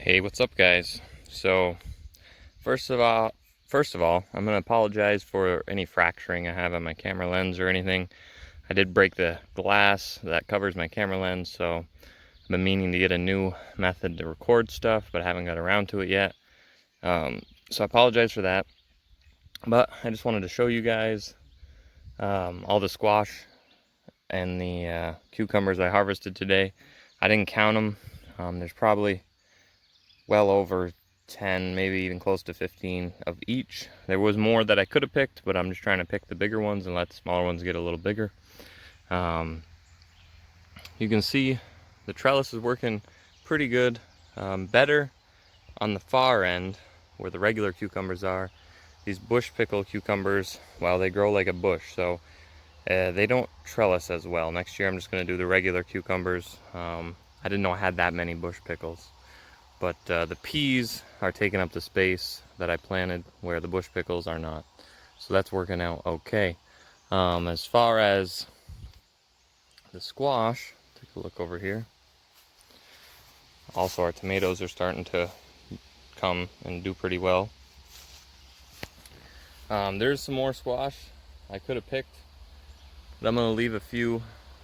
Hey, what's up, guys? So, first of all, I'm gonna apologize for any fracturing I have on my camera lens or anything. I did break the glass that covers my camera lens, so I've been meaning to get a new method to record stuff, but I haven't got around to it yet. So I apologize for that. But I just wanted to show you guys all the squash and the cucumbers I harvested today. I didn't count them. There's probably well over 10, maybe even close to 15 of each. There was more that I could have picked, but I'm just trying to pick the bigger ones and let the smaller ones get a little bigger. You can see the trellis is working pretty good. Better on the far end where the regular cucumbers are. These bush pickle cucumbers, well, they grow like a bush, so they don't trellis as well. Next year I'm just going to do the regular cucumbers. I didn't know I had that many bush pickles. But the peas are taking up the space that I planted where the bush pickles are not. So that's working out okay. As far as the squash, take a look over here. Also, our tomatoes are starting to come and do pretty well. There's some more squash I could have picked, but I'm going to leave a few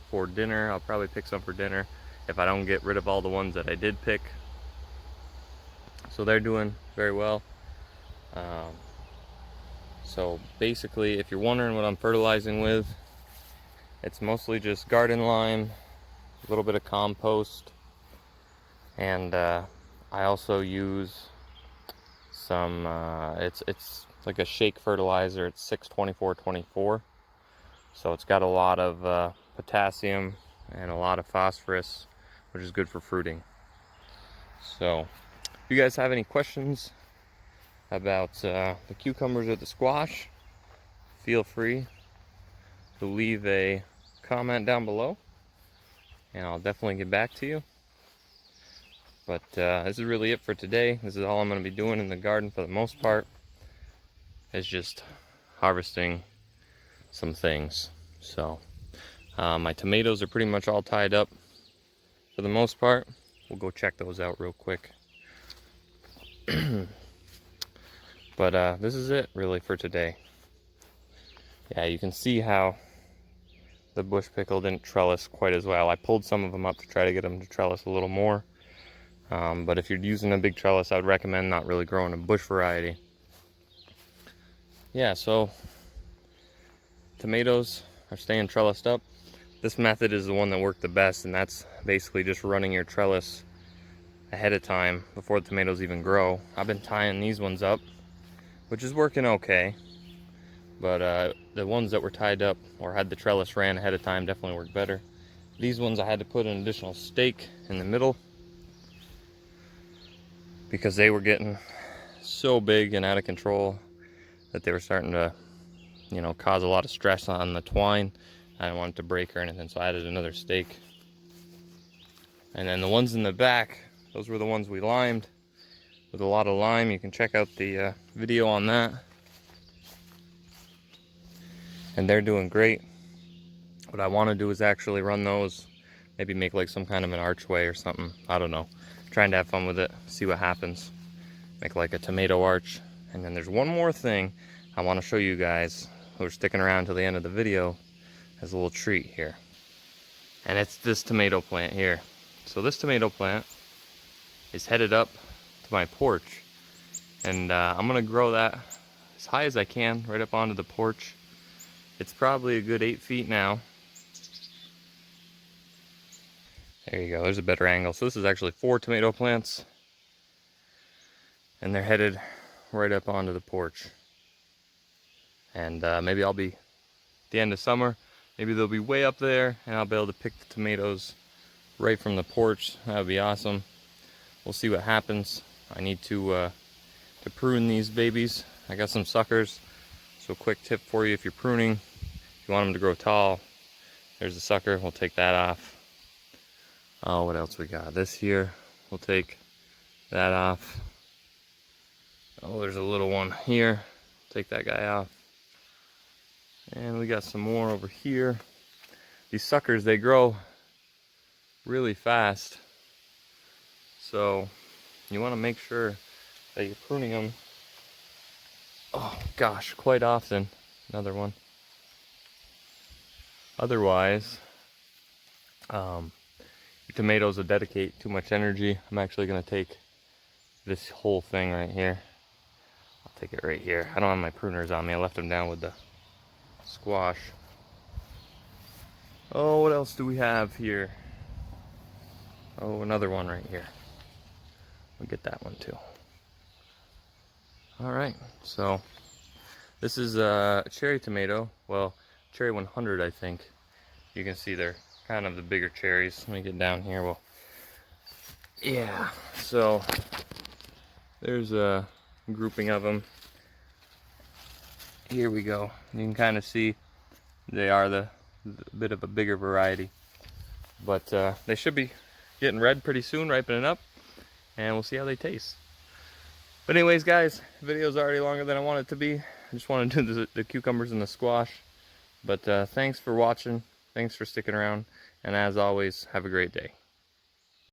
for dinner. I'll probably pick some for dinner if I don't get rid of all the ones that I did pick. So they're doing very well. So basically, if you're wondering what I'm fertilizing with, it's mostly just garden lime, a little bit of compost, and I also use some, it's like a shake fertilizer. It's 6-24-24. So it's got a lot of potassium and a lot of phosphorus, which is good for fruiting. So if you guys have any questions about the cucumbers or the squash, feel free to leave a comment down below and I'll definitely get back to you. But this is really it for today. This is all I'm going to be doing in the garden for the most part, is just harvesting some things. So my tomatoes are pretty much all tied up for the most part. We'll go check those out real quick. But this is it really for today. Yeah, you can see how the bush pickle didn't trellis quite as well. I pulled some of them up to try to get them to trellis a little more. But if you're using a big trellis, I would recommend not really growing a bush variety. Yeah, so tomatoes are staying trellised up. This method is the one that worked the best, and that's basically just running your trellis ahead of time before the tomatoes even grow. I've been tying these ones up, which is working okay. But the ones that were tied up or had the trellis ran ahead of time definitely worked better. These ones I had to put an additional stake in the middle because they were getting so big and out of control that they were starting to, cause a lot of stress on the twine. I didn't want it to break or anything, so I added another stake. And then the ones in the back, those were the ones we limed with a lot of lime. You can check out the video on that. And they're doing great. What I want to do is actually run those, maybe make like some kind of an archway or something. I don't know. Trying to have fun with it, see what happens. Make like a tomato arch. And then there's one more thing I want to show you guys who are sticking around till the end of the video as a little treat here. And it's this tomato plant here. So this tomato plant is headed up to my porch. And I'm going to grow that as high as I can right up onto the porch. It's probably a good 8 feet now. There you go, there's a better angle. So this is actually 4 tomato plants. And they're headed right up onto the porch. And maybe I'll be, at the end of summer, maybe they'll be way up there and I'll be able to pick the tomatoes right from the porch. That would be awesome. We'll see what happens. I need to prune these babies. I got some suckers. So quick tip for you, if you're pruning, if you want them to grow tall, there's the sucker. We'll take that off. Oh, what else we got? This here, we'll take that off. Oh, there's a little one here. Take that guy off. And we got some more over here. These suckers, they grow really fast. So you want to make sure that you're pruning them, oh gosh, quite often. Another one. Otherwise, your tomatoes will dedicate too much energy. I'm actually going to take this whole thing right here. I'll take it right here. I don't have my pruners on me. I left them down with the squash. Oh, what else do we have here? Oh, another one right here. We'll get that one too. All right, so this is a cherry tomato. Well, cherry 100, I think. You can see they're kind of the bigger cherries. Let me get down here. Well, yeah, so there's a grouping of them. Here we go. You can kind of see they are the bit of a bigger variety, but they should be getting red pretty soon, ripening up, and we'll see how they taste. But anyways, guys, the video's already longer than I want it to be. I just want to do the cucumbers and the squash. But thanks for watching. Thanks for sticking around. And as always, have a great day.